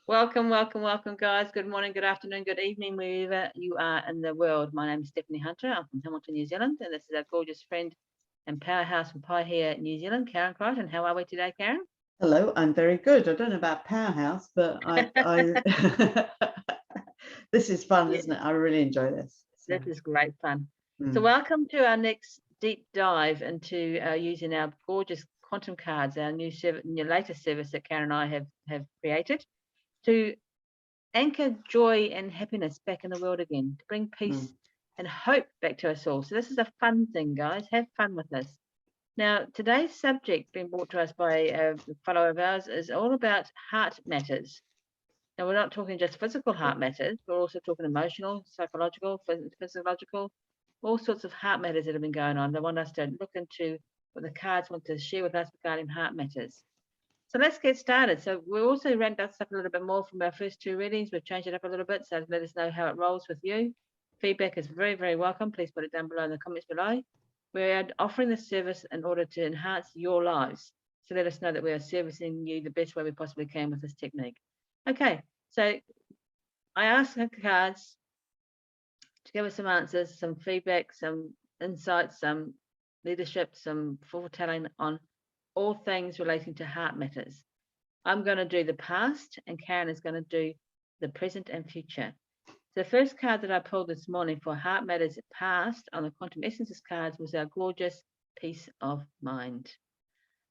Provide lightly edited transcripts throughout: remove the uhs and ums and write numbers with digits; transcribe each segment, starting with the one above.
Welcome, welcome, welcome, guys. Good morning, good afternoon, good evening, wherever you are in the world. My name is Stephanie Hunter. I'm from Hamilton, New Zealand, and this is our gorgeous friend and powerhouse from Paihia, New Zealand, Karen Crichton. How are we today, Karen? Hello, I'm very good. I don't know about powerhouse, but this is fun, Yeah, isn't it? I really enjoy this. So, this is great fun. So, mm, welcome to our next deep dive into using our gorgeous quantum cards, our new latest service that Karen and I have created to anchor joy and happiness back in the world again, to bring mm, peace and hope back to us all. So this is a fun thing, guys. Have fun with this. Now, today's subject being brought to us by a fellow of ours is all about heart matters. Now, we're not talking just physical heart matters. We're also talking emotional, psychological, physiological, all sorts of heart matters that have been going on. They want us to look into what the cards want to share with us regarding heart matters. So let's get started. So we also ramped us up a little bit more from our first two readings. We've changed it up a little bit. So let us know how it rolls with you. Feedback is very, very welcome. Please put it down below in the comments below. We're offering this service in order to enhance your lives. So let us know that we are servicing you the best way we possibly can with this technique. Okay, so I asked the cards to give us some answers, some feedback, some insights, some leadership, some foretelling on all things relating to heart matters. I'm going to do the past, and Karen is going to do the present and future. The first card that I pulled this morning for Heart Matters Past on the Quantum Essences cards was our gorgeous peace of mind.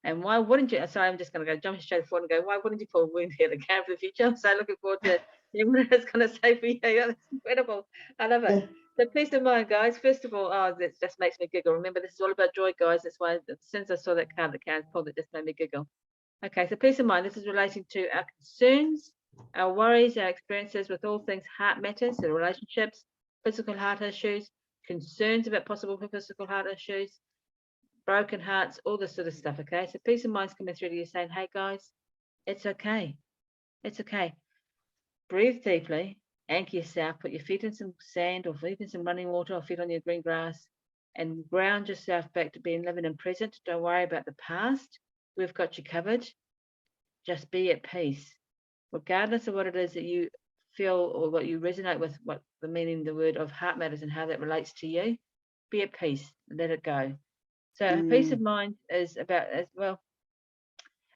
And why wouldn't you? Sorry, I'm just going to go jump straight forward and go, why wouldn't you pull wound here, the Karen for the future? I'm so looking forward to hearing what it's going to say for you. That's incredible. I love it. yeah, So peace of mind, guys. First of all, this just makes me giggle. Remember, this is all about joy, guys. That's why as soon as I saw that card that Karen pulled, it just made me giggle. Okay, so peace of mind. This is relating to our concerns, our worries, our experiences with all things heart matters, so relationships, physical heart issues, concerns about possible physical heart issues, broken hearts, all this sort of stuff. Okay, so peace of mind's coming through to you saying, hey guys, it's okay. It's okay. Breathe deeply, anchor yourself, put your feet in some sand or feet in some running water or feet on your green grass and ground yourself back to being living in present. Don't worry about the past. We've got you covered. Just be at peace, regardless of what it is that you feel or what you resonate with, what the meaning, the word of heart matters and how that relates to you. Be at peace, let it go. So, peace of mm, mind is about, as well,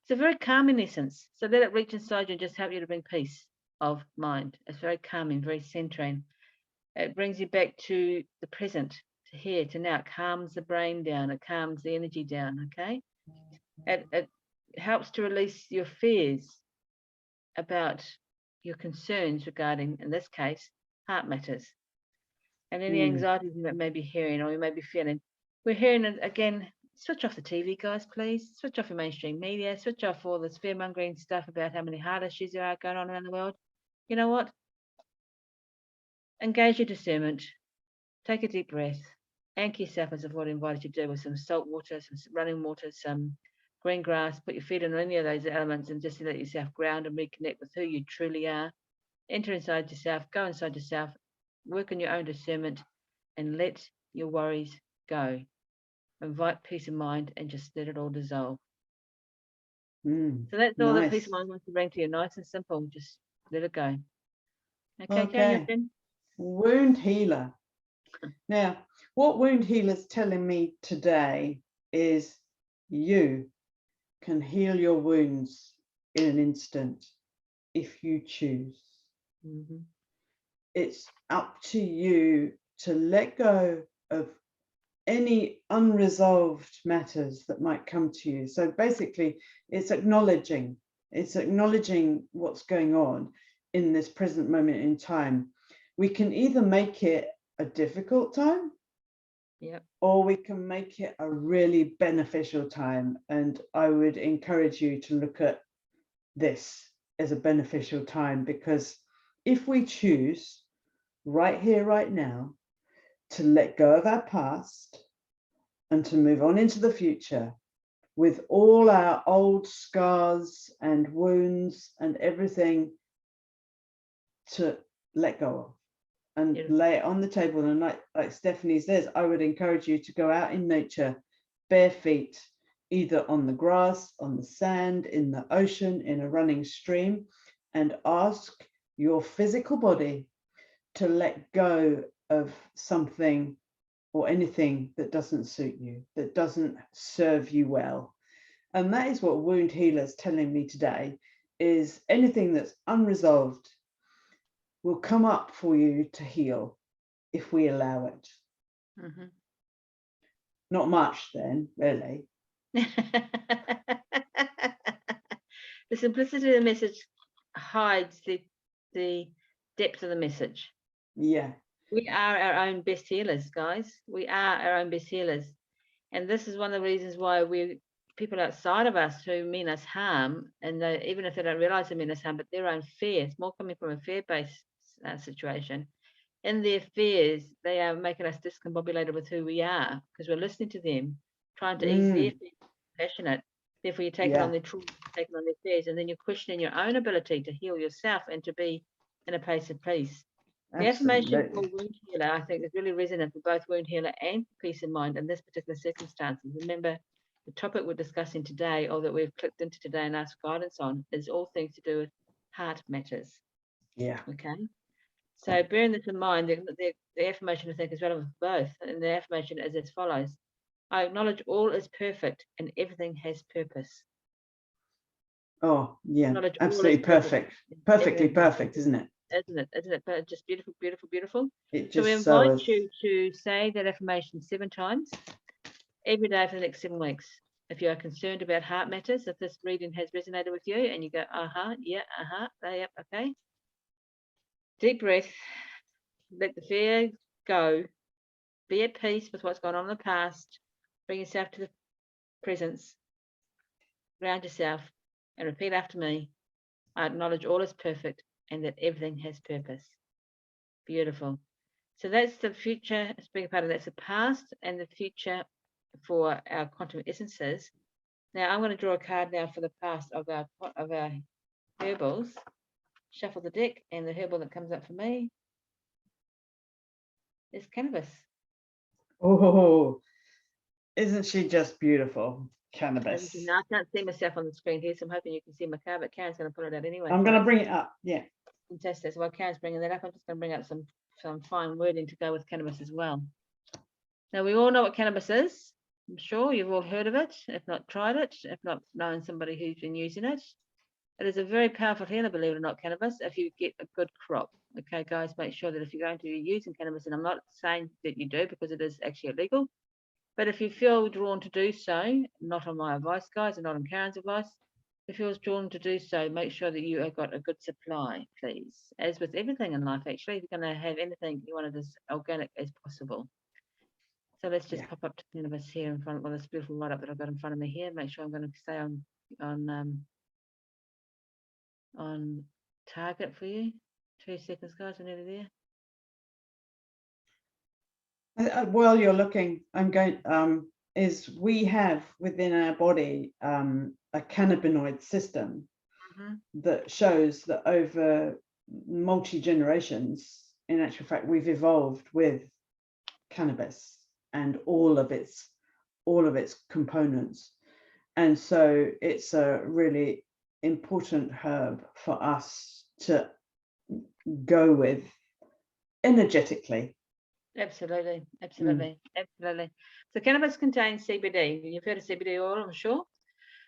it's a very calming essence. So, let it reach inside you and just help you to bring peace of mind. It's very calming, very centering. It brings you back to the present, to here, to now. It calms the brain down, it calms the energy down, okay? It helps to release your fears about your concerns regarding, in this case, heart matters and any mm. anxieties you may be hearing or you may be feeling. We're hearing it again. Switch off the TV, guys, please. Switch off your mainstream media. Switch off all this fear mongering stuff about how many heart issues there are going on around the world. You know what? Engage your discernment. Take a deep breath. Anchor yourself, as I've already invited you to do, with some salt water, some running water, some green grass. Put your feet on any of those elements and just let yourself ground and reconnect with who you truly are. Enter inside yourself, go inside yourself, work on your own discernment, and let your worries go. Invite peace of mind and just let it all dissolve. Mm. So that's all that peace of Nice. mind wants to bring to you. Nice and simple. Just let it go. Okay, Karen, your Okay. turn. Wound healer. Now, what wound healer's telling me today is you can heal your wounds in an instant if you choose. Mm-hmm. It's up to you to let go of any unresolved matters that might come to you. So basically, it's acknowledging what's going on in this present moment in time. We can either make it a difficult time, Yep. or we can make it a really beneficial time. And I would encourage you to look at this as a beneficial time, because if we choose right here, right now, to let go of our past and to move on into the future with all our old scars and wounds and everything to let go of and Beautiful. lay it on the table. And like Stephanie says, I would encourage you to go out in nature, bare feet, either on the grass, on the sand, in the ocean, in a running stream, and ask your physical body to let go of something or anything that doesn't suit you, that doesn't serve you well. And that is what wound healers telling me today, is anything that's unresolved will come up for you to heal if we allow it. Mhm. Not much then, really. The simplicity of the message hides the depth of the message. Yeah. We are our own best healers, guys. We are our own best healers. And this is one of the reasons why people outside of us who mean us harm, and even if they don't realize they mean us harm, but their own fear, it's more coming from a fear-based situation. In their fears, they are making us discombobulated with who we are because we're listening to them, trying to ease their fears, passionate. Therefore, you're taking on Yeah. their trauma, taking on their fears, and then you're questioning your own ability to heal yourself and to be in a place of peace. The affirmation for Absolutely. wound healer, I think, is really resonant for both wound healer and peace of mind in this particular circumstances. Remember, the topic we're discussing today, or that we've clicked into today and asked guidance on, is all things to do with heart matters. Yeah. Okay. So bearing this in mind, the affirmation I think is relevant for both. And the affirmation is as follows. I acknowledge all is perfect and everything has purpose. Oh, yeah. Acknowledge all is Absolutely perfect. perfect. Perfectly Everything has perfect, purpose. isn't it? Isn't it? Isn't it? But just beautiful, beautiful, beautiful. It So we just so invite is. you to say that affirmation 7 times every day for the next 7 weeks. If you are concerned about heart matters, if this reading has resonated with you and you go, yeah, yep, okay. Deep breath, let the fear go. Be at peace with what's gone on in the past. Bring yourself to the presence. Ground yourself and repeat after me. I acknowledge all is perfect and that everything has purpose. Beautiful. So that's the future. Speaking part of that's the past and the future for our quantum essences. Now I'm going to draw a card now for the past of our herbals. Shuffle the deck, and the herbal that comes up for me is cannabis. Oh, isn't she just beautiful? Cannabis. Now I can't see myself on the screen here, so I'm hoping you can see my card, but Karen's going to pull it out anyway. I'm going to bring it up. Yeah. Fantastic. So while Karen's bringing that up, I'm just going to bring up some fine wording to go with cannabis as well. Now we all know what cannabis is. I'm sure you've all heard of it, if not tried it, if not known somebody who's been using it. It is a very powerful healer, believe it or not, cannabis, if you get a good crop. Okay, guys, make sure that if you're going to be using cannabis, and I'm not saying that you do because it is actually illegal, but if you feel drawn to do so, not on my advice, guys, and not on Karen's advice, if you're drawn to do so, make sure that you have got a good supply, please. As with everything in life, actually, if you're going to have anything, you want it as organic as possible. So let's just pop up to cannabis here in front of this beautiful light up that I've got in front of me here. Make sure I'm going to stay on target for you. 2 seconds, guys. We're nearly there. While you're looking, I'm going. Is we have within our body a cannabinoid system that shows that over multi generations, in actual fact, we've evolved with cannabis and all of its components, and so it's a really important herb for us to go with energetically. Absolutely, absolutely, absolutely. So cannabis contains CBD. You've heard of CBD oil, I'm sure,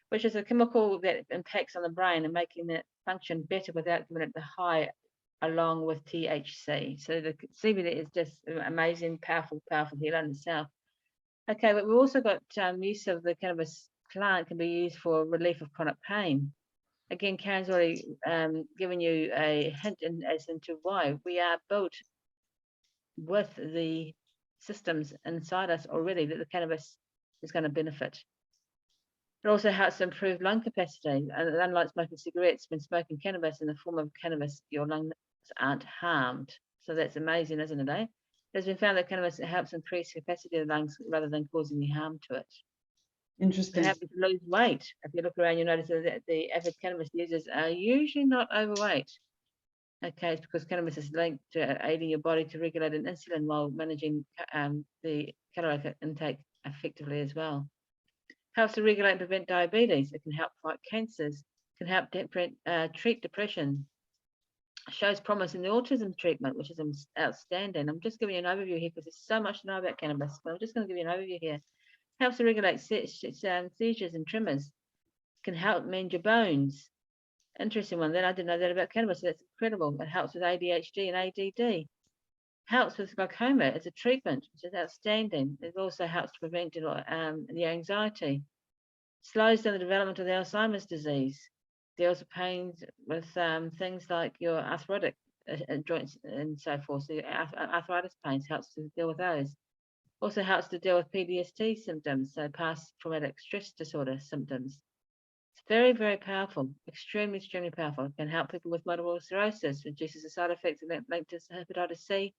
which is a chemical that impacts on the brain and making it function better without giving it the high, along with THC. So the CBD is just amazing, powerful, powerful healer in itself. Okay, but we've also got use of the cannabis plant can be used for relief of chronic pain. Again, Karen's already given you a hint as into why we are built with the systems inside us already that the cannabis is going to benefit. It also helps to improve lung capacity. And unlike smoking cigarettes, when smoking cannabis in the form of cannabis, your lungs aren't harmed. So that's amazing, isn't it, eh? It has been found that cannabis helps increase capacity of the lungs rather than causing any harm to it. Interesting. It helps to lose weight. If you look around, you notice that the average cannabis users are usually not overweight. Okay, it's because cannabis is linked to aiding your body to regulate an insulin while managing the caloric intake effectively as well. Helps to regulate and prevent diabetes. It can help fight cancers. can help treat depression. Shows promise in the autism treatment, which is outstanding. I'm just giving you an overview here because there's so much to know about cannabis, but I'm just going to give you an overview here. Helps to regulate seizures and tremors. Can help mend your bones. Interesting one. Then I didn't know that about cannabis. So that's incredible. It helps with ADHD and ADD. Helps with glaucoma as a treatment, which is outstanding. It also helps to prevent the anxiety. Slows down the development of the Alzheimer's disease. Deals with pains with things like your arthritic joints and so forth. So arthritis pains helps to deal with those. Also helps to deal with PTSD symptoms, so past traumatic stress disorder symptoms. It's very, very powerful, extremely, extremely powerful. It can help people with multiple sclerosis, reduces the side effects linked to hepatitis C,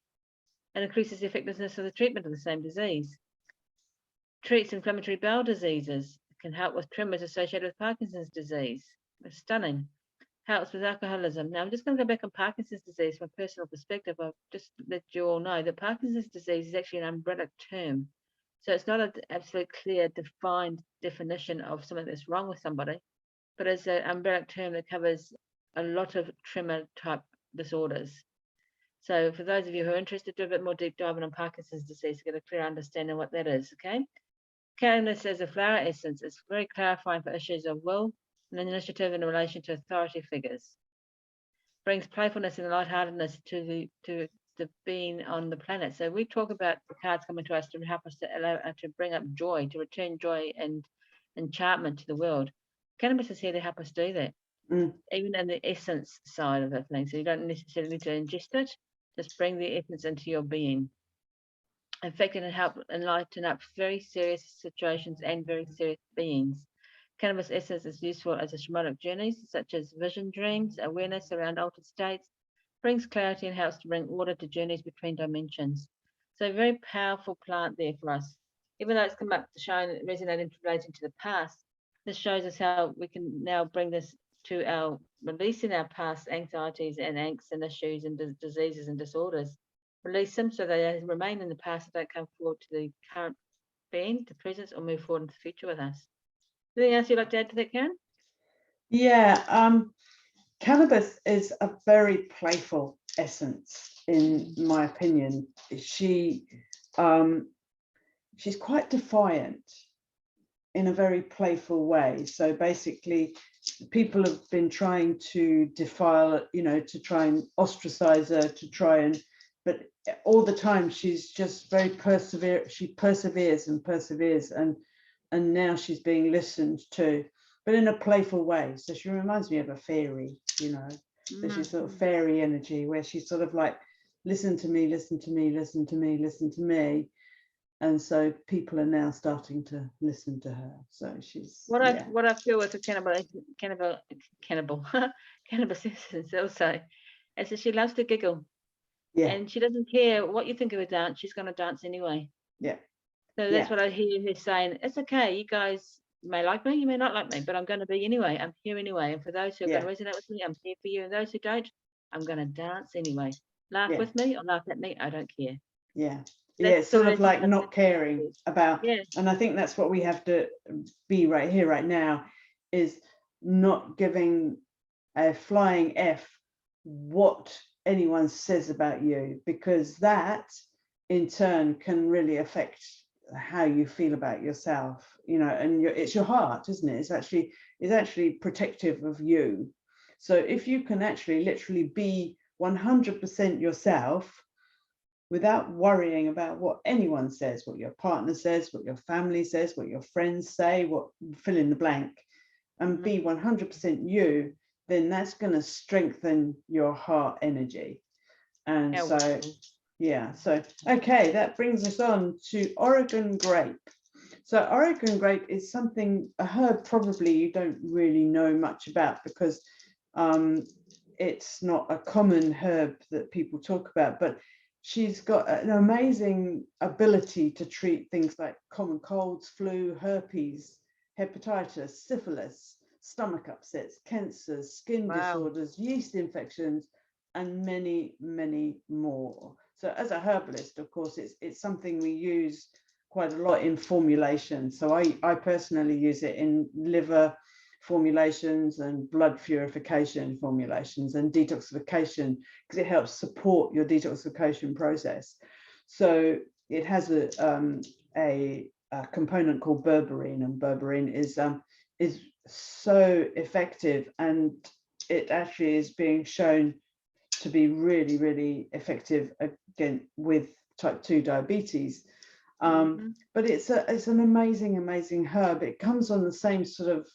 and increases the effectiveness of the treatment of the same disease. Treats inflammatory bowel diseases, can help with tremors associated with Parkinson's disease. It's stunning. Helps with alcoholism. Now, I'm just going to go back on Parkinson's disease from a personal perspective. I'll just let you all know that Parkinson's disease is actually an umbrella term. So it's not an absolute clear, defined definition of something that's wrong with somebody, but it's an umbrella term that covers a lot of tremor type disorders. So for those of you who are interested, do a bit more deep diving on Parkinson's disease to get a clear understanding of what that is, okay? Cannabis as a flower essence is very clarifying for issues of will and initiative in relation to authority figures. Brings playfulness and lightheartedness to the being on the planet. So we talk about the cards coming to us to help us to bring up joy, to return joy and enchantment to the world. Cannabis is here to help us do that, even in the essence side of the thing. So you don't necessarily need to ingest it, just bring the essence into your being. In fact, it can help enlighten up very serious situations and very serious beings. Cannabis essence is useful as a shamanic journeys, such as vision dreams, awareness around altered states, brings clarity and helps to bring order to journeys between dimensions. So a very powerful plant there for us. Even though it's come up to show and resonate in relation to the past, this shows us how we can now bring this to our releasing our past anxieties and angst and issues and diseases and disorders. Release them so they remain in the past and don't come forward to the current being, the present, or move forward into the future with us. Anything else you'd like to add to that, Karen? Yeah, cannabis is a very playful essence, in my opinion. She's quite defiant in a very playful way. So basically, people have been trying to defile, to try and ostracize her, but all the time she's just very She perseveres and perseveres, and now she's being listened to, but in a playful way. So she reminds me of a fairy, So she's sort of fairy energy, where she's sort of like, listen to me, listen to me, listen to me, listen to me. And so people are now starting to listen to her. So she's what I feel with the cannabis essence also is that she loves to giggle. Yeah. And she doesn't care what you think of a dance, she's going to dance anyway. Yeah. So that's what I hear her saying. It's okay, you guys may like me, you may not like me, but I'm going to be anyway. I'm here anyway. And for those who are going to resonate with me, I'm here for you. And those who don't, I'm going to dance anyway. Laugh with me or laugh at me, I don't care. Yeah. It's sort of like not caring about, and I think that's what we have to be right here, right now, is not giving a flying F what anyone says about you, because that in turn can really affect how you feel about yourself, and it's your heart, isn't it? It's actually protective of you. So if you can actually literally be 100% yourself without worrying about what anyone says, what your partner says, what your family says, what your friends say, what fill in the blank, and be 100% you, then that's going to strengthen your heart energy. And so okay, that brings us on to Oregon grape. So Oregon grape is something, a herb probably you don't really know much about, because it's not a common herb that people talk about, but she's got an amazing ability to treat things like common colds, flu, herpes, hepatitis, syphilis, stomach upsets, cancers, skin disorders, yeast infections, and many, many more. So as a herbalist, of course, it's something we use quite a lot in formulation. So I personally use it in liver formulations and blood purification formulations and detoxification, because it helps support your detoxification process. So it has a component called berberine, and berberine is so effective, and it actually is being shown to be really, really effective again with type 2 diabetes. But it's an amazing herb. It comes on the same sort of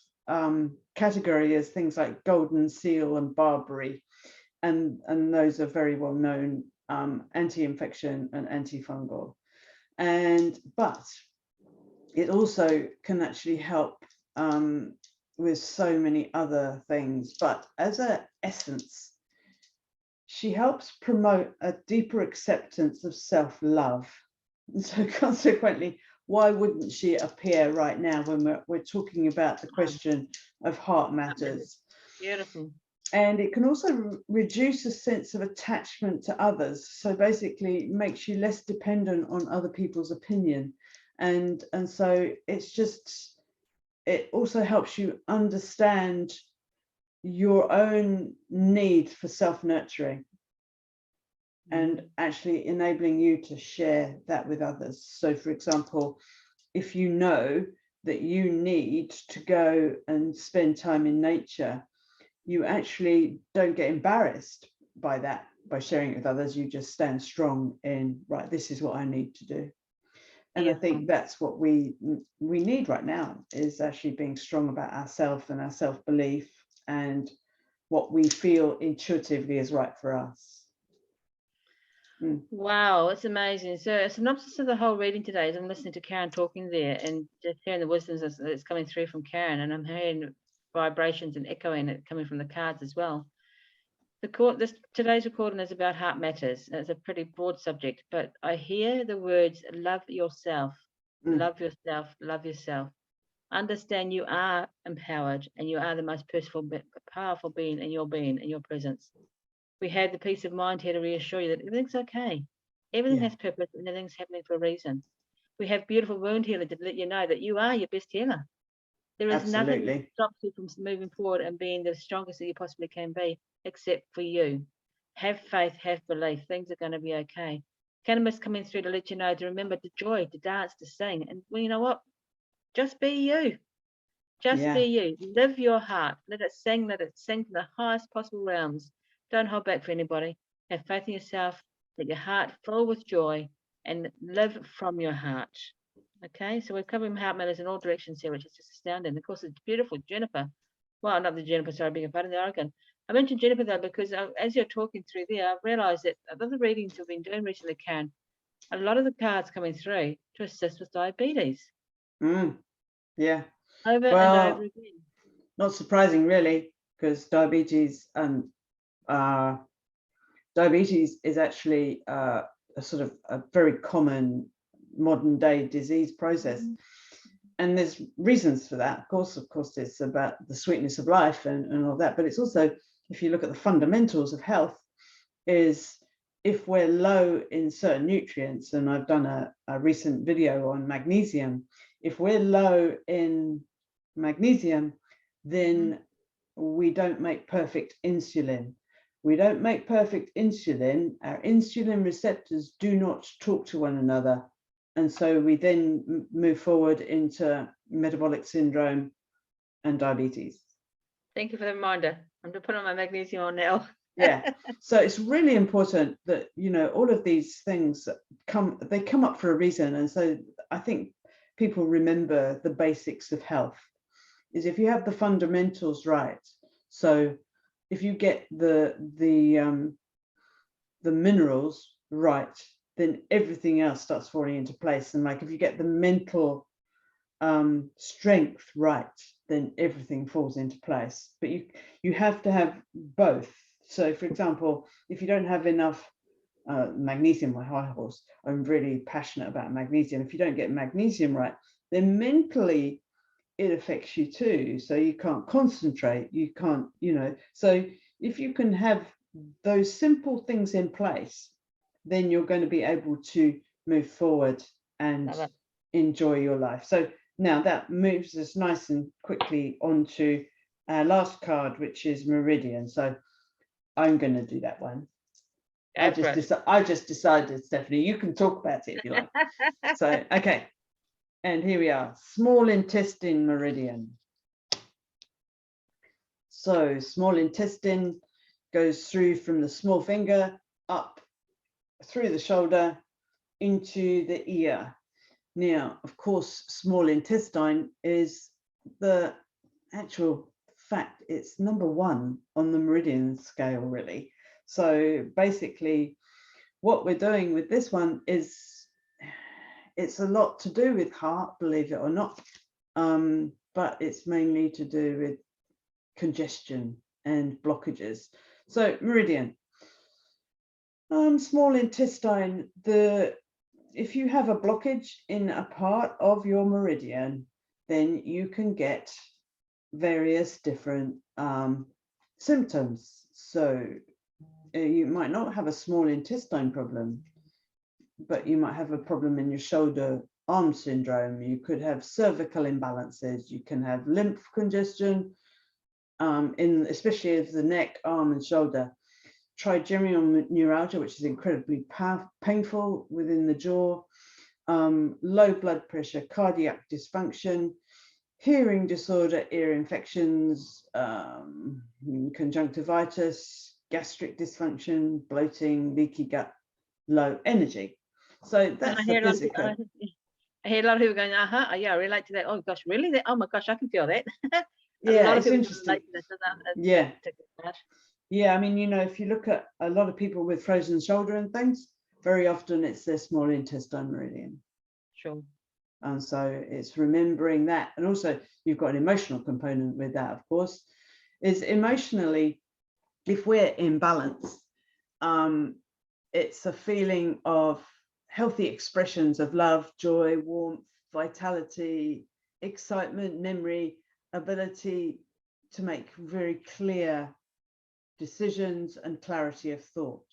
category as things like golden seal and barberry, and those are very well known anti-infection and antifungal. But it also can actually help with so many other things. But as an essence, she helps promote a deeper acceptance of self-love. And so consequently, why wouldn't she appear right now when we're talking about the question of heart matters? Beautiful. And it can also reduce a sense of attachment to others. So basically it makes you less dependent on other people's opinion. And so it's just, it also helps you understand your own need for self-nurturing and actually enabling you to share that with others. So for example, if you know that you need to go and spend time in nature, you actually don't get embarrassed by that, by sharing it with others. You just stand strong in, right, this is what I need to do. And I think that's what we need right now, is actually being strong about ourselves and our self-belief and what we feel intuitively is right for us. Wow, it's amazing. So a synopsis of the whole reading today is I'm listening to Karen talking there and just hearing the wisdoms that's coming through from Karen, and I'm hearing vibrations and echoing it coming from the cards as well. Today's recording is about heart matters. It's a pretty broad subject, but I hear the words love yourself, love yourself, love yourself. Understand you are empowered and you are the most powerful being in your presence. We have the peace of mind here to reassure you that everything's okay. Everything has purpose and everything's happening for a reason. We have beautiful wound healing to let you know that you are your best healer. There is nothing that stops you from moving forward and being the strongest that you possibly can be, except for you. Have faith, have belief. Things are going to be okay. Cannabis coming through to let you know to remember to joy, to dance, to sing. And well, you know what? Just be you. Just be you. Live your heart. Let it sing to the highest possible realms. Don't hold back for anybody. Have faith in yourself. Let your heart fill with joy and live from your heart. Okay, so we're covering heart matters in all directions here, which is just astounding. Of course, it's beautiful. Jennifer. Well, not the Jennifer, sorry, being a part of the Oregon. I mentioned Jennifer though, because as you're talking through there, I've realized that other readings we've been doing recently, Karen, a lot of the cards coming through to assist with diabetes. Yeah. Over and over again. Not surprising, really, because diabetes is actually a sort of a very common modern day disease process. And there's reasons for that. Of course, it's about the sweetness of life and all that. But it's also, if you look at the fundamentals of health, is if we're low in certain nutrients, and I've done a recent video on magnesium, if we're low in magnesium, then we don't make perfect insulin. We don't make perfect insulin. Our insulin receptors do not talk to one another. And so we then move forward into metabolic syndrome and diabetes. Thank you for the reminder. I'm going to put on my magnesium on now. Yeah, so it's really important that, you know, all of these things come up for a reason. And so I think people remember the basics of health is if you have the fundamentals right. So if you get the minerals right, then everything else starts falling into place. And like if you get the mental strength right, then everything falls into place. But you have to have both. So for example, if you don't have enough magnesium, my high horse, I'm really passionate about magnesium. If you don't get magnesium right, then mentally it affects you too. So you can't concentrate, you can't, you know. So if you can have those simple things in place, then you're going to be able to move forward and enjoy your life. So now that moves us nice and quickly onto our last card, which is meridian. So I'm going to do that one. I just decided, Stephanie, you can talk about it if you like. So, okay. And here we are, small intestine meridian. So small intestine goes through from the small finger up through the shoulder into the ear. Now, of course, small intestine is the actual fact, it's number one on the meridian scale, really. So basically, what we're doing with this one is it's a lot to do with heart, believe it or not, but it's mainly to do with congestion and blockages. So meridian, small intestine, if you have a blockage in a part of your meridian, then you can get various different symptoms. So you might not have a small intestine problem, but you might have a problem in your shoulder arm syndrome. You could have cervical imbalances. You can have lymph congestion, especially of the neck, arm, and shoulder. Trigeminal neuralgia, which is incredibly painful within the jaw. Low blood pressure, cardiac dysfunction, hearing disorder, ear infections, conjunctivitis, gastric dysfunction, bloating, leaky gut, low energy. So that's the physical. I hear a lot of people going, yeah, I relate to that. Oh gosh, really? Oh my gosh, I can feel that. Yeah, it's interesting. Yeah. Yeah, I mean, you know, if you look at a lot of people with frozen shoulder and things, very often it's their small intestine meridian. Sure. And so it's remembering that. And also you've got an emotional component with that, of course, is emotionally, if we're in balance, it's a feeling of healthy expressions of love, joy, warmth, vitality, excitement, memory, ability to make very clear decisions and clarity of thought,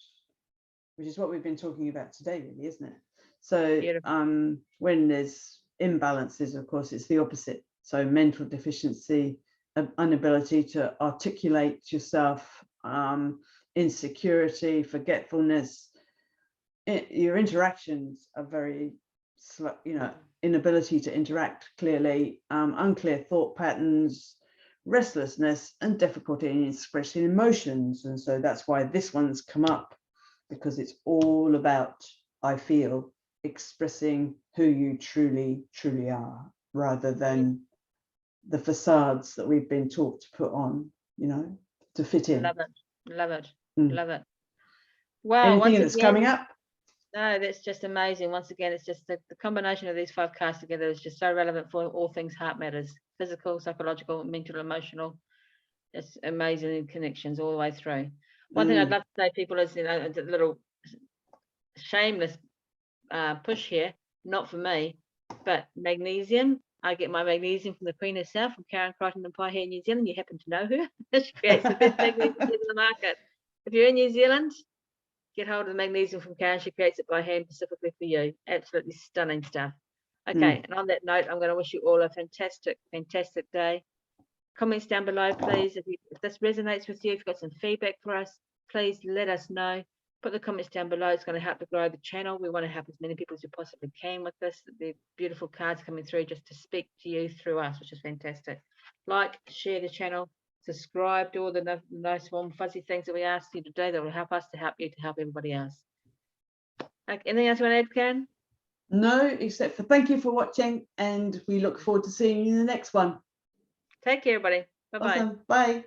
which is what we've been talking about today, really, isn't it? So when there's imbalances, of course, it's the opposite. So mental deficiency, inability to articulate yourself, insecurity, forgetfulness, your interactions are very slow, you know, inability to interact clearly, unclear thought patterns, restlessness, and difficulty in expressing emotions. And so that's why this one's come up, because it's all about, I feel, expressing who you truly are, rather than the facades that we've been taught to put on, you know, to fit in. Love it, love it, love it. Wow. Anything that's coming up? No, that's just amazing. Once again, it's just the combination of these 5 cards together is just so relevant for all things heart matters: physical, psychological, mental, emotional. It's amazing connections all the way through. One thing I'd love to say, people, is, you know, a little shameless push here, not for me, but magnesium. I get my magnesium from the Queen herself, from Karen Crichton and Pie here in New Zealand. You happen to know her. She creates the best magnesium in the market. If you're in New Zealand, get hold of the magnesium from Karen. She creates it by hand specifically for you. Absolutely stunning stuff. Okay, and on that note, I'm going to wish you all a fantastic, fantastic day. Comments down below, please. If this resonates with you, if you've got some feedback for us, please let us know. Put the comments down below. It's going to help to grow the channel. We want to help as many people as we possibly can with this. The beautiful cards coming through just to speak to you through us, which is fantastic. Like, share the channel, subscribe, do all the nice warm fuzzy things that we asked you today that will help us to help you to help everybody else. Okay, anything else you want to add, Karen? No, except for thank you for watching, and we look forward to seeing you in the next one. Take care, everybody. Bye-bye. Awesome. Bye.